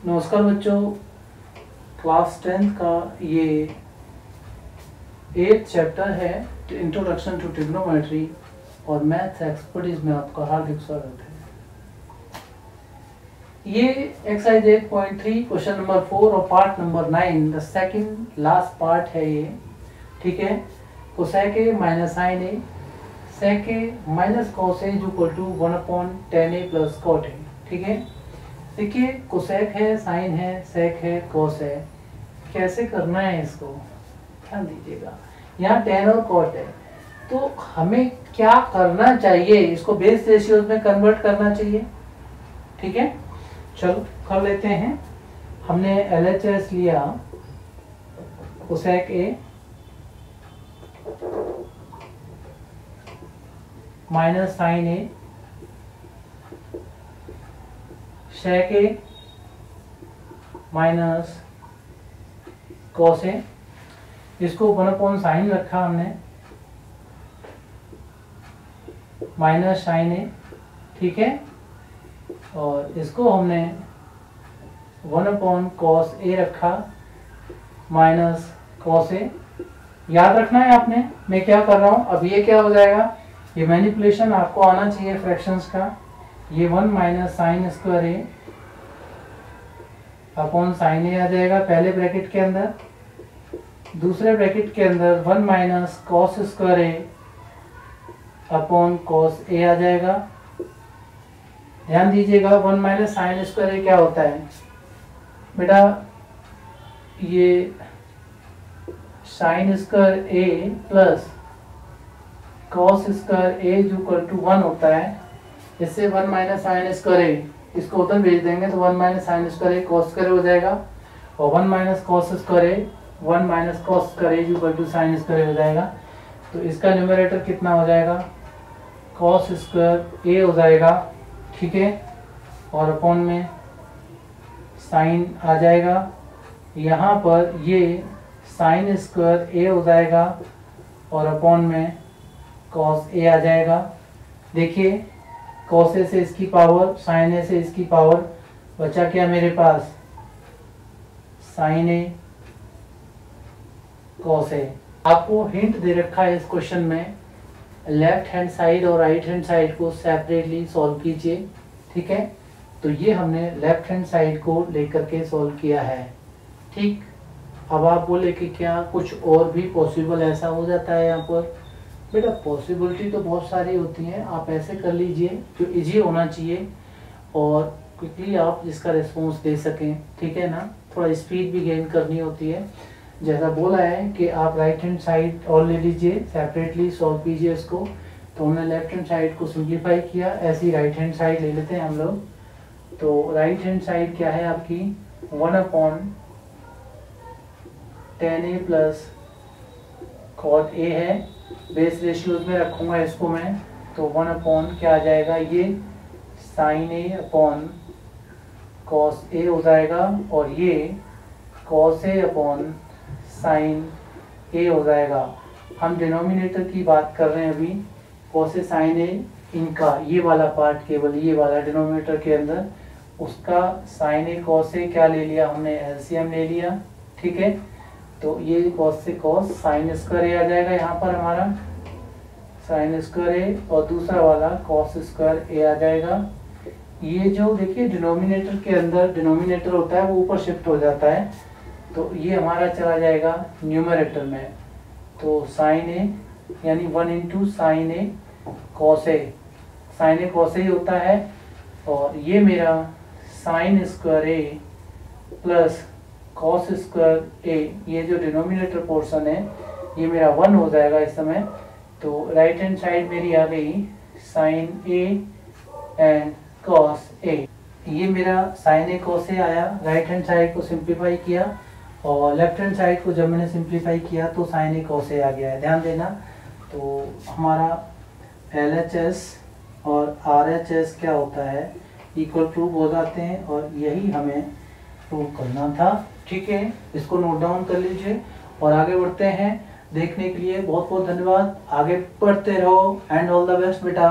नमस्कार बच्चों, class 10th का ये 8th चैप्टर है इंट्रोडक्शन टू ट्रिग्नोमेट्री और मैथ्स एक्सपर्टीज में आपका हार्दिक स्वागत है। ये एक्सरसाइज 8.3 क्वेश्चन नंबर 4 और part number 9 the second last part है ये। ठीक है, cosec A minus sine A sec A minus cos A equal to 1/tan a plus cot A. ठीक है, देखिए कोसेक है, साइन है, सेक है, कोस है। कैसे करना है इसको ध्यान दीजिएगा। यहाँ टेन और कॉट है, तो हमें क्या करना चाहिए, इसको बेस रेशियोज में कन्वर्ट करना चाहिए। ठीक है, चलो कर लेते हैं। हमने LHS लिया cosec A minus sine A sec A minus cos a, इसको 1/sin रखा हमने माइनस साइन ए। ठीक है, और इसको हमने 1/cos ए रखा माइनस कॉस ए। याद रखना है आपने मैं क्या कर रहा हूं। अब ये क्या हो जाएगा, ये मैनिपुलेशन आपको आना चाहिए फ्रैक्शंस का। ये 1 माइनस साइन स्क्वायर ए अपॉन साइन ए आ जाएगा पहले ब्रैकेट के अंदर। दूसरे ब्रैकेट के अंदर 1 minus cos square A upon cos A आ जाएगा। ध्यान दीजिएगा 1 माइनस साइन स्क्वायर ए क्या होता है बेटा, ये sine square A plus cos square A equal to 1 होता है। इससे 1 माइनस साइन स्क्वायर ए इसको उधर भेज देंगे तो 1 minus sine square A cos square हो जाएगा, और 1 minus cos square A 1 minus cos square A equal to sine square हो जाएगा। तो इसका न्यूमरेटर कितना हो जाएगा, कॉस स्क्वायर ए हो जाएगा। ठीक है, और अपॉन में साइन आ जाएगा। यहाँ पर ये साइन स्क्वायर ए हो जाएगा और अपॉन में कॉस ए आ जाएगा। देखिए कॉस ए से इसकी पावर, साइन ए से इसकी पावर, बचा क्या मेरे पास साइन ए कॉस ए। आपको हिंट दे रखा है इस क्वेश्चन में, लेफ्ट हैंड साइड और राइट हैंड साइड को सेपरेटली सॉल्व कीजिए। ठीक है, तो ये हमने लेफ्ट हैंड साइड को लेकर के सॉल्व किया है। ठीक, अब आप बोले कि क्या कुछ और भी पॉसिबल ऐसा हो जाता है यहाँ पर। बेटा पॉसिबिलिटी तो बहुत सारी होती हैं, आप ऐसे कर लीजिए जो इजी होना चाहिए और क्विकली आप जिसका रिस्पॉन्स दे सकें। ठीक है ना, थोड़ा स्पीड भी गेन करनी होती है। जैसा बोला है कि आप राइट हैंड साइड और ले लीजिए, सेपरेटली सॉल्व कीजिए इसको। तो हमने लेफ्ट हैंड साइड को सिंप्लीफाई किया, ऐसी राइट हैंड साइड ले लेते हैं हम लोग। तो राइट हैंड साइड क्या है आपकी 1/tan a प्लस कॉट ए है। बेस रेशियोज में रखूंगा इसको मैं, तो 1/, क्या आ जाएगा ये sign A upon cos A हो जाएगा, और ये कॉस ए अपॉन साइन ए हो जाएगा। हम डिनोमिनेटर की बात कर रहे हैं अभी, कॉस ए साइन ए इनका ये वाला पार्ट, केवल ये वाला डिनोमिनेटर के अंदर, उसका साइन ए कॉस ए क्या ले लिया हमने, एलसीएम ले लिया। ठीक है, तो ये कॉस से कॉस साइन स्क्वायर ए आ जाएगा यहाँ पर हमारा साइन स्क्वायर ए, और दूसरा वाला कॉस स्क्वायर ए आ जाएगा। ये जो देखिए डिनोमिनेटर के अंदर डिनोमिनेटर होता है वो ऊपर शिफ्ट हो जाता है, तो ये हमारा चला जाएगा न्यूमरेटर में। तो साइन ए यानी 1 sign A cos A, sign A cos A होता है, और ये मेरा sign square A plus cos square ए, ये जो डिनोमिनेटर पोर्शन है ये मेरा 1 हो जाएगा इस समय। तो राइट हैंड साइड मेरी आ गई sign A and cos A. ये मेरा साइन ए कॉस ए आया, राइट हैंड साइड को सिंप्लीफाई किया, और लेफ्ट हैंड साइड को जब मैंने सिंप्लीफाई किया तो साइन ए कॉस ए आ गया है। ध्यान देना, तो हमारा LHS और RHS क्या होता है, इक्वल प्रूव हो जाते हैं, और यही हमें प्रूव करना था। ठीक है, इसको नोट डाउन कर लीजिए और आगे बढ़ते हैं। देखने के लिए बहुत बहुत धन्यवाद, आगे बढ़ते रहो एंड ऑल द बेस्ट बेटा।